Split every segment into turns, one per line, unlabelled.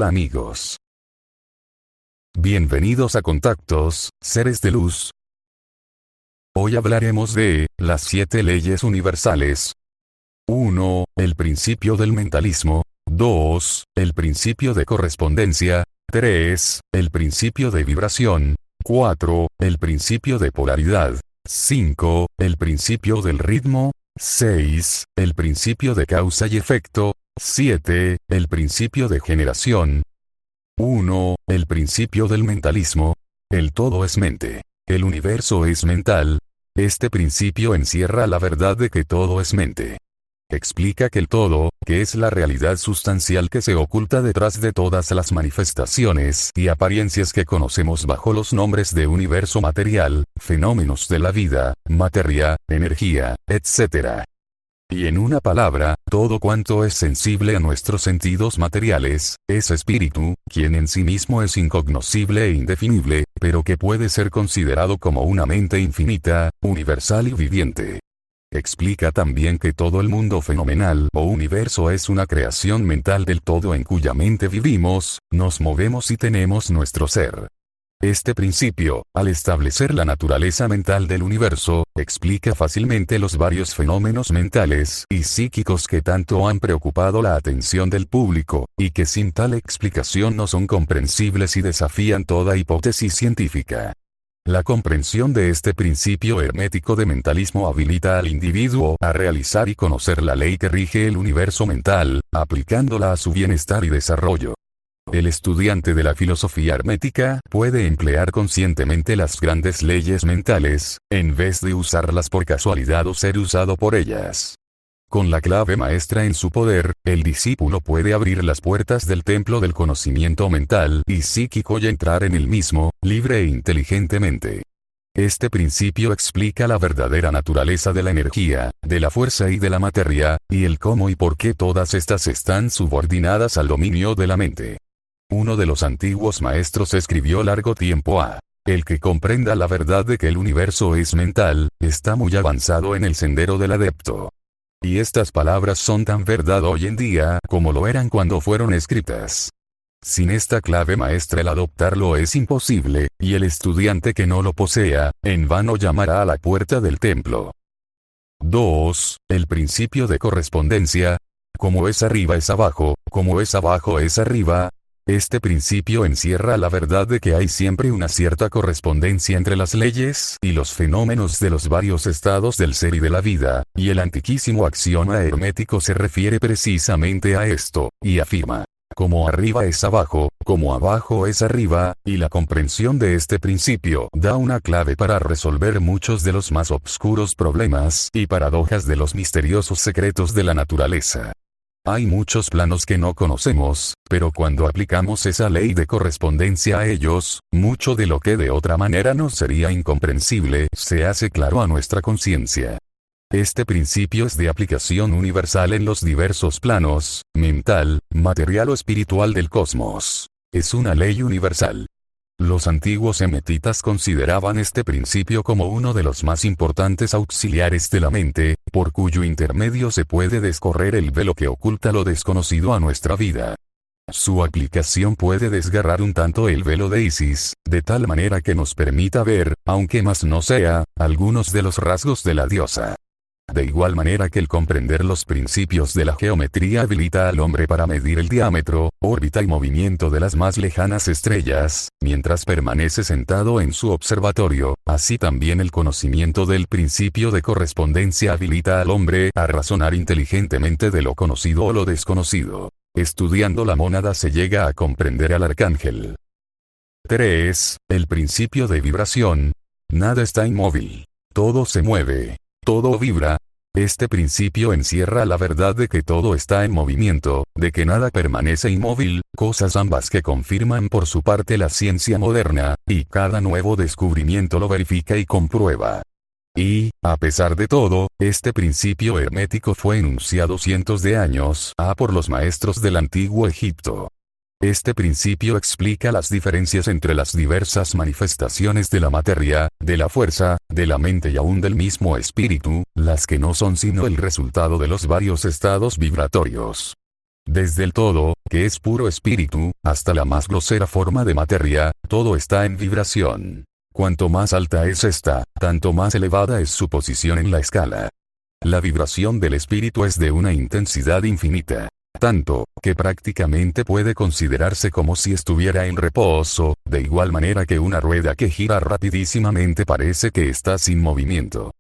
Hola amigos. Bienvenidos a Contactos, Seres de Luz. Hoy hablaremos de las 7 leyes universales. 1. El principio del mentalismo. 2. El principio de correspondencia. 3. El principio de vibración. 4. El principio de polaridad. 5. El principio del ritmo. 6. El principio de causa y efecto. 7. El principio de generación. 1. El principio del mentalismo. El todo es mente. El universo es mental. Este principio encierra la verdad de que todo es mente. Explica que el todo, que es la realidad sustancial que se oculta detrás de todas las manifestaciones y apariencias que conocemos bajo los nombres de universo material, fenómenos de la vida, materia, energía, etc. Y en una palabra, todo cuanto es sensible a nuestros sentidos materiales, es espíritu, quien en sí mismo es incognoscible e indefinible, pero que puede ser considerado como una mente infinita, universal y viviente. Explica también que todo el mundo fenomenal o universo es una creación mental del todo en cuya mente vivimos, nos movemos y tenemos nuestro ser. Este principio, al establecer la naturaleza mental del universo, explica fácilmente los varios fenómenos mentales y psíquicos que tanto han preocupado la atención del público, y que sin tal explicación no son comprensibles y desafían toda hipótesis científica. La comprensión de este principio hermético de mentalismo habilita al individuo a realizar y conocer la ley que rige el universo mental, aplicándola a su bienestar y desarrollo. El estudiante de la filosofía hermética puede emplear conscientemente las grandes leyes mentales, en vez de usarlas por casualidad o ser usado por ellas. Con la clave maestra en su poder, el discípulo puede abrir las puertas del templo del conocimiento mental y psíquico y entrar en el mismo, libre e inteligentemente. Este principio explica la verdadera naturaleza de la energía, de la fuerza y de la materia, y el cómo y por qué todas estas están subordinadas al dominio de la mente. Uno de los antiguos maestros escribió largo tiempo a: el que comprenda la verdad de que el universo es mental, está muy avanzado en el sendero del adepto. Y estas palabras son tan verdad hoy en día como lo eran cuando fueron escritas. Sin esta clave maestra el adoptarlo es imposible, y el estudiante que no lo posea, en vano llamará a la puerta del templo. 2. El principio de correspondencia. Como es arriba es abajo, como es abajo es arriba. Este principio encierra la verdad de que hay siempre una cierta correspondencia entre las leyes y los fenómenos de los varios estados del ser y de la vida, y el antiquísimo axioma hermético se refiere precisamente a esto, y afirma: como arriba es abajo, como abajo es arriba, y la comprensión de este principio da una clave para resolver muchos de los más obscuros problemas y paradojas de los misteriosos secretos de la naturaleza. Hay muchos planos que no conocemos, pero cuando aplicamos esa ley de correspondencia a ellos, mucho de lo que de otra manera nos sería incomprensible se hace claro a nuestra conciencia. Este principio es de aplicación universal en los diversos planos, mental, material o espiritual del cosmos. Es una ley universal. Los antiguos emetitas consideraban este principio como uno de los más importantes auxiliares de la mente, por cuyo intermedio se puede descorrer el velo que oculta lo desconocido a nuestra vida. Su aplicación puede desgarrar un tanto el velo de Isis, de tal manera que nos permita ver, aunque más no sea, algunos de los rasgos de la diosa. De igual manera que el comprender los principios de la geometría habilita al hombre para medir el diámetro, órbita y movimiento de las más lejanas estrellas, mientras permanece sentado en su observatorio, así también el conocimiento del principio de correspondencia habilita al hombre a razonar inteligentemente de lo conocido o lo desconocido. Estudiando la mónada se llega a comprender al arcángel. 3. El principio de vibración. Nada está inmóvil. Todo se mueve. Todo vibra. Este principio encierra la verdad de que todo está en movimiento, de que nada permanece inmóvil, cosas ambas que confirman por su parte la ciencia moderna, y cada nuevo descubrimiento lo verifica y comprueba. Y, a pesar de todo, este principio hermético fue enunciado cientos de años por los maestros del antiguo Egipto. Este principio explica las diferencias entre las diversas manifestaciones de la materia, de la fuerza, de la mente y aún del mismo espíritu, las que no son sino el resultado de los varios estados vibratorios. Desde el todo, que es puro espíritu, hasta la más grosera forma de materia, todo está en vibración. Cuanto más alta es esta, tanto más elevada es su posición en la escala. La vibración del espíritu es de una intensidad infinita. Tanto, que prácticamente puede considerarse como si estuviera en reposo, de igual manera que una rueda que gira rapidísimamente parece que está sin movimiento.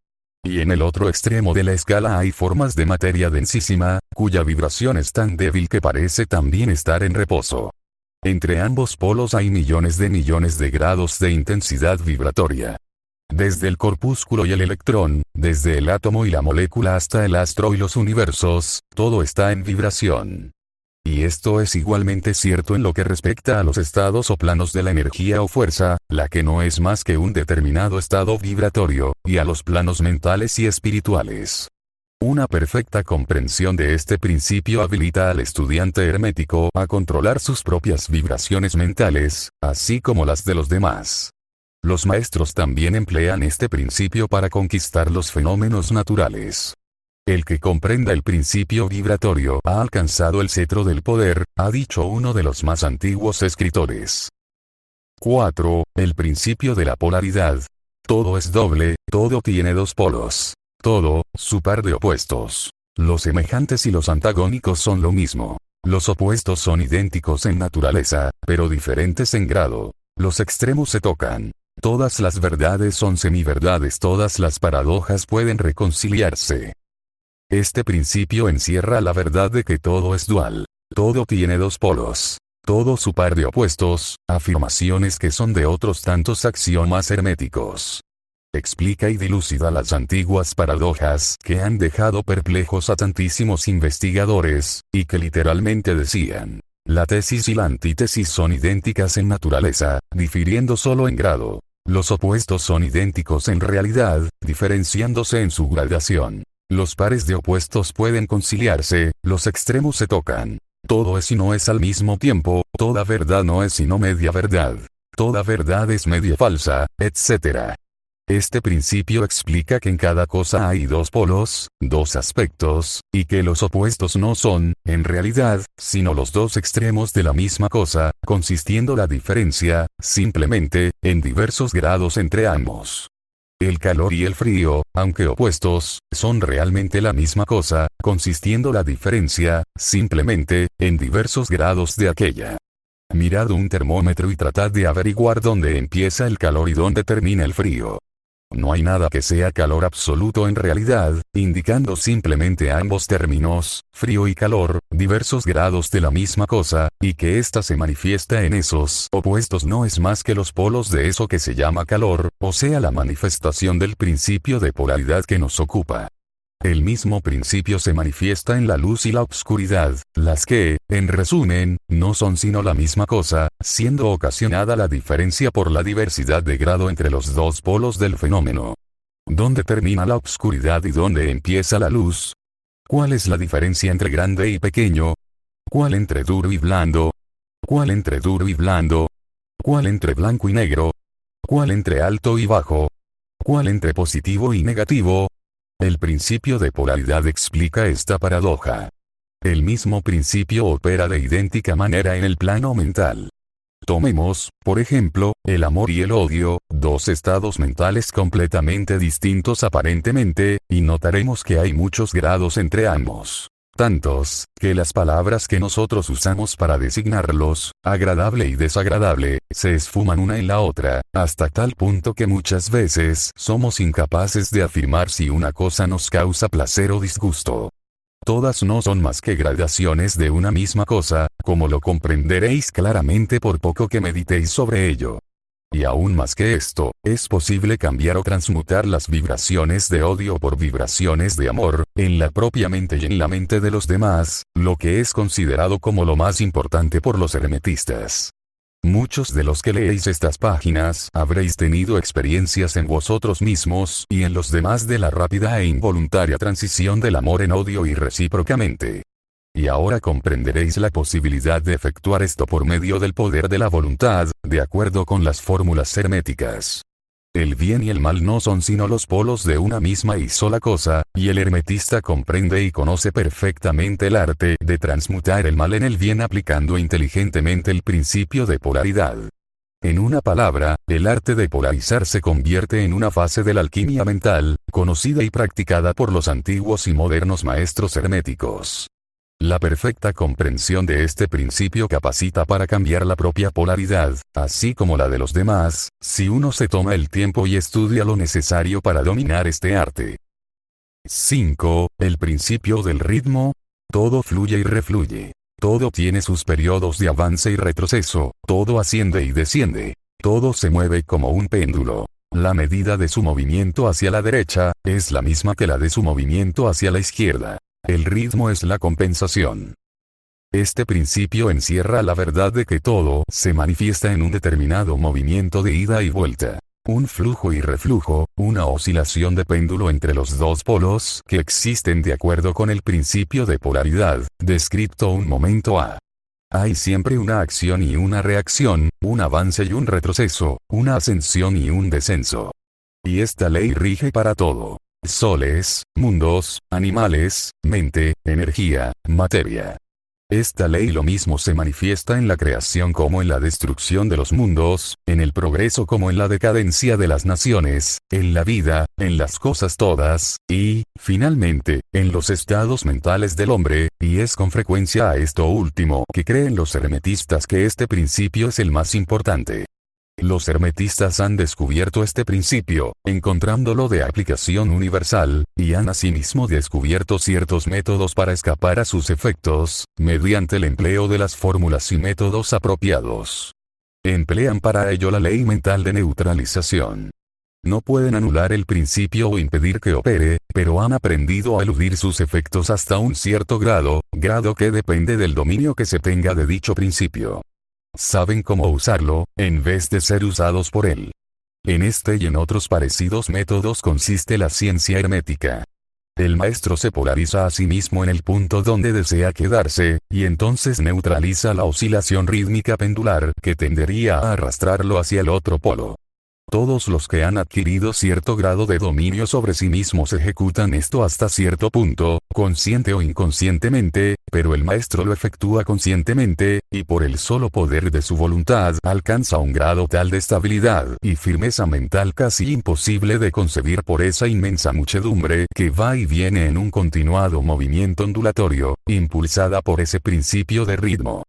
Y en el otro extremo de la escala hay formas de materia densísima, cuya vibración es tan débil que parece también estar en reposo. Entre ambos polos hay millones de grados de intensidad vibratoria. Desde el corpúsculo y el electrón, desde el átomo y la molécula hasta el astro y los universos, todo está en vibración. Y esto es igualmente cierto en lo que respecta a los estados o planos de la energía o fuerza, la que no es más que un determinado estado vibratorio, y a los planos mentales y espirituales. Una perfecta comprensión de este principio habilita al estudiante hermético a controlar sus propias vibraciones mentales, así como las de los demás. Los maestros también emplean este principio para conquistar los fenómenos naturales. El que comprenda el principio vibratorio ha alcanzado el cetro del poder, ha dicho uno de los más antiguos escritores. 4. El principio de la polaridad. Todo es doble, todo tiene dos polos. Todo, su par de opuestos. Los semejantes y los antagónicos son lo mismo. Los opuestos son idénticos en naturaleza, pero diferentes en grado. Los extremos se tocan. Todas las verdades son semiverdades, todas las paradojas pueden reconciliarse. Este principio encierra la verdad de que todo es dual. Todo tiene dos polos. Todo su par de opuestos, afirmaciones que son de otros tantos axiomas herméticos. Explica y dilucida las antiguas paradojas que han dejado perplejos a tantísimos investigadores, y que literalmente decían: la tesis y la antítesis son idénticas en naturaleza, difiriendo solo en grado. Los opuestos son idénticos en realidad, diferenciándose en su gradación. Los pares de opuestos pueden conciliarse, los extremos se tocan. Todo es y no es al mismo tiempo, toda verdad no es sino media verdad. Toda verdad es media falsa, etc. Este principio explica que en cada cosa hay dos polos, dos aspectos, y que los opuestos no son, en realidad, sino los dos extremos de la misma cosa, consistiendo la diferencia, simplemente, en diversos grados entre ambos. El calor y el frío, aunque opuestos, son realmente la misma cosa, consistiendo la diferencia, simplemente, en diversos grados de aquella. Mirad un termómetro y tratad de averiguar dónde empieza el calor y dónde termina el frío. No hay nada que sea calor absoluto en realidad, indicando simplemente ambos términos, frío y calor, diversos grados de la misma cosa, y que ésta se manifiesta en esos opuestos no es más que los polos de eso que se llama calor, o sea la manifestación del principio de polaridad que nos ocupa. El mismo principio se manifiesta en la luz y la obscuridad, las que, en resumen, no son sino la misma cosa, siendo ocasionada la diferencia por la diversidad de grado entre los dos polos del fenómeno. ¿Dónde termina la obscuridad y dónde empieza la luz? ¿Cuál es la diferencia entre grande y pequeño? ¿Cuál entre duro y blando? ¿Cuál entre duro y blando? ¿Cuál entre blanco y negro? ¿Cuál entre alto y bajo? ¿Cuál entre positivo y negativo? El principio de polaridad explica esta paradoja. El mismo principio opera de idéntica manera en el plano mental. Tomemos, por ejemplo, el amor y el odio, dos estados mentales completamente distintos aparentemente, y notaremos que hay muchos grados entre ambos. Tantos, que las palabras que nosotros usamos para designarlos, agradable y desagradable, se esfuman una en la otra, hasta tal punto que muchas veces somos incapaces de afirmar si una cosa nos causa placer o disgusto. Todas no son más que gradaciones de una misma cosa, como lo comprenderéis claramente por poco que meditéis sobre ello. Y aún más que esto, es posible cambiar o transmutar las vibraciones de odio por vibraciones de amor, en la propia mente y en la mente de los demás, lo que es considerado como lo más importante por los hermetistas. Muchos de los que leéis estas páginas habréis tenido experiencias en vosotros mismos y en los demás de la rápida e involuntaria transición del amor en odio y recíprocamente. Y ahora comprenderéis la posibilidad de efectuar esto por medio del poder de la voluntad, de acuerdo con las fórmulas herméticas. El bien y el mal no son sino los polos de una misma y sola cosa, y el hermetista comprende y conoce perfectamente el arte de transmutar el mal en el bien aplicando inteligentemente el principio de polaridad. En una palabra, el arte de polarizar se convierte en una fase de la alquimia mental, conocida y practicada por los antiguos y modernos maestros herméticos. La perfecta comprensión de este principio capacita para cambiar la propia polaridad, así como la de los demás, si uno se toma el tiempo y estudia lo necesario para dominar este arte. 5. El principio del ritmo. Todo fluye y refluye. Todo tiene sus periodos de avance y retroceso, todo asciende y desciende. Todo se mueve como un péndulo. La medida de su movimiento hacia la derecha, es la misma que la de su movimiento hacia la izquierda. El ritmo es la compensación. Este principio encierra la verdad de que todo se manifiesta en un determinado movimiento de ida y vuelta. Un flujo y reflujo, una oscilación de péndulo entre los dos polos que existen de acuerdo con el principio de polaridad, descrito un momento a. Hay siempre una acción y una reacción, un avance y un retroceso, una ascensión y un descenso. Y esta ley rige para todo. Soles, mundos, animales, mente, energía, materia. Esta ley lo mismo se manifiesta en la creación como en la destrucción de los mundos, en el progreso como en la decadencia de las naciones, en la vida, en las cosas todas, y, finalmente, en los estados mentales del hombre, y es con frecuencia a esto último que creen los hermetistas que este principio es el más importante. Los hermetistas han descubierto este principio, encontrándolo de aplicación universal, y han asimismo descubierto ciertos métodos para escapar a sus efectos, mediante el empleo de las fórmulas y métodos apropiados. Emplean para ello la ley mental de neutralización. No pueden anular el principio o impedir que opere, pero han aprendido a eludir sus efectos hasta un cierto grado que depende del dominio que se tenga de dicho principio. Saben cómo usarlo, en vez de ser usados por él. En este y en otros parecidos métodos consiste la ciencia hermética. El maestro se polariza a sí mismo en el punto donde desea quedarse, y entonces neutraliza la oscilación rítmica pendular que tendería a arrastrarlo hacia el otro polo. Todos los que han adquirido cierto grado de dominio sobre sí mismos ejecutan esto hasta cierto punto, consciente o inconscientemente, pero el maestro lo efectúa conscientemente, y por el solo poder de su voluntad alcanza un grado tal de estabilidad y firmeza mental casi imposible de concebir por esa inmensa muchedumbre que va y viene en un continuado movimiento ondulatorio, impulsada por ese principio de ritmo.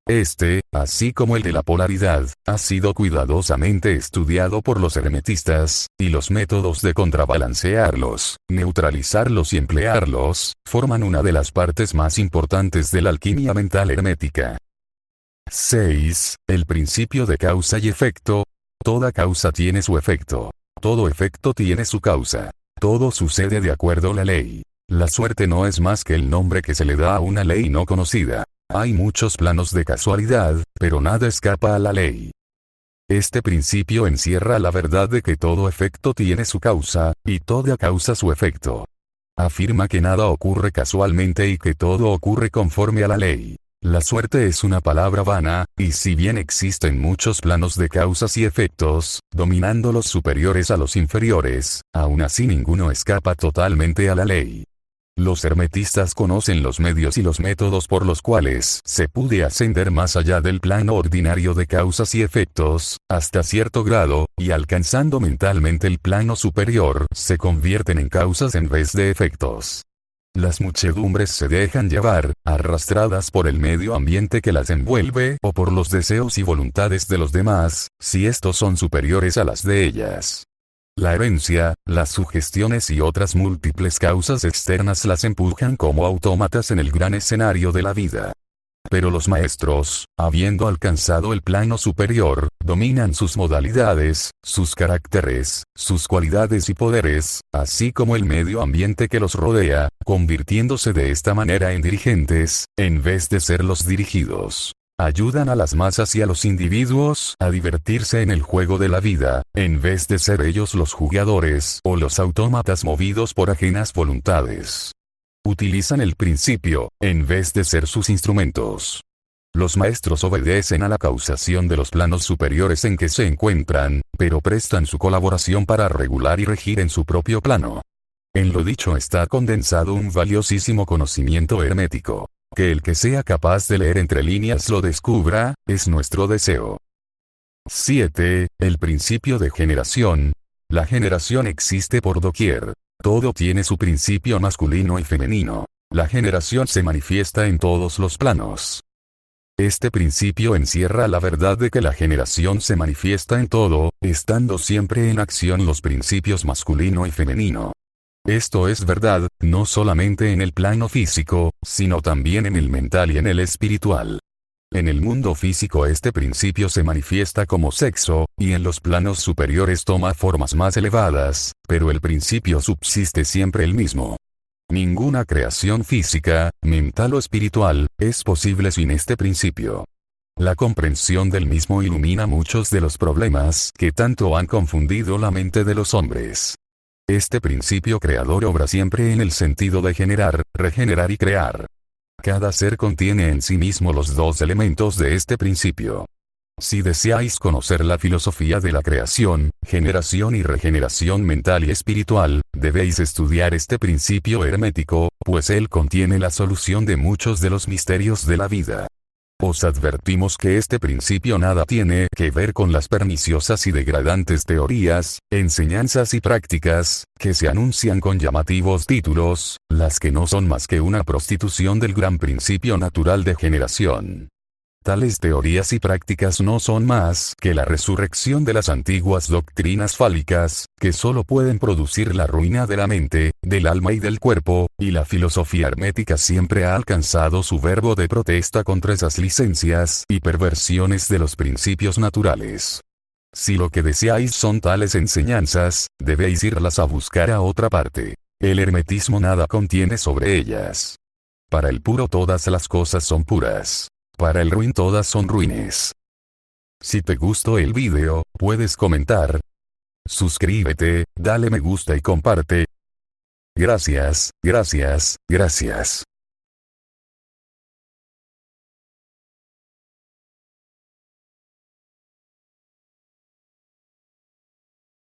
Este, así como el de la polaridad, ha sido cuidadosamente estudiado por los hermetistas, y los métodos de contrabalancearlos, neutralizarlos y emplearlos, forman una de las partes más importantes de la alquimia mental hermética. 6. El principio de causa y efecto. Toda causa tiene su efecto. Todo efecto tiene su causa. Todo sucede de acuerdo a la ley. La suerte no es más que el nombre que se le da a una ley no conocida. Hay muchos planos de casualidad, pero nada escapa a la ley. Este principio encierra la verdad de que todo efecto tiene su causa, y toda causa su efecto. Afirma que nada ocurre casualmente y que todo ocurre conforme a la ley. La suerte es una palabra vana, y si bien existen muchos planos de causas y efectos, dominando los superiores a los inferiores, aún así ninguno escapa totalmente a la ley. Los hermetistas conocen los medios y los métodos por los cuales se puede ascender más allá del plano ordinario de causas y efectos, hasta cierto grado, y alcanzando mentalmente el plano superior, se convierten en causas en vez de efectos. Las muchedumbres se dejan llevar, arrastradas por el medio ambiente que las envuelve o por los deseos y voluntades de los demás, si estos son superiores a las de ellas. La herencia, las sugestiones y otras múltiples causas externas las empujan como autómatas en el gran escenario de la vida. Pero los maestros, habiendo alcanzado el plano superior, dominan sus modalidades, sus caracteres, sus cualidades y poderes, así como el medio ambiente que los rodea, convirtiéndose de esta manera en dirigentes, en vez de ser los dirigidos. Ayudan a las masas y a los individuos a divertirse en el juego de la vida, en vez de ser ellos los jugadores o los autómatas movidos por ajenas voluntades. Utilizan el principio, en vez de ser sus instrumentos. Los maestros obedecen a la causación de los planos superiores en que se encuentran, pero prestan su colaboración para regular y regir en su propio plano. En lo dicho está condensado un valiosísimo conocimiento hermético. Que el que sea capaz de leer entre líneas lo descubra, es nuestro deseo. 7. El principio de generación. La generación existe por doquier. Todo tiene su principio masculino y femenino. La generación se manifiesta en todos los planos. Este principio encierra la verdad de que la generación se manifiesta en todo, estando siempre en acción los principios masculino y femenino. Esto es verdad, no solamente en el plano físico, sino también en el mental y en el espiritual. En el mundo físico este principio se manifiesta como sexo, y en los planos superiores toma formas más elevadas, pero el principio subsiste siempre el mismo. Ninguna creación física, mental o espiritual, es posible sin este principio. La comprensión del mismo ilumina muchos de los problemas que tanto han confundido la mente de los hombres. Este principio creador obra siempre en el sentido de generar, regenerar y crear. Cada ser contiene en sí mismo los dos elementos de este principio. Si deseáis conocer la filosofía de la creación, generación y regeneración mental y espiritual, debéis estudiar este principio hermético, pues él contiene la solución de muchos de los misterios de la vida. Os advertimos que este principio nada tiene que ver con las perniciosas y degradantes teorías, enseñanzas y prácticas, que se anuncian con llamativos títulos, las que no son más que una prostitución del gran principio natural de generación. Tales teorías y prácticas no son más que la resurrección de las antiguas doctrinas fálicas, que solo pueden producir la ruina de la mente, del alma y del cuerpo, y la filosofía hermética siempre ha alcanzado su verbo de protesta contra esas licencias y perversiones de los principios naturales. Si lo que deseáis son tales enseñanzas, debéis irlas a buscar a otra parte. El hermetismo nada contiene sobre ellas. Para el puro todas las cosas son puras. Para el ruin todas son ruines. Si te gustó el video, puedes comentar. Suscríbete, dale me gusta y comparte. Gracias, gracias, gracias.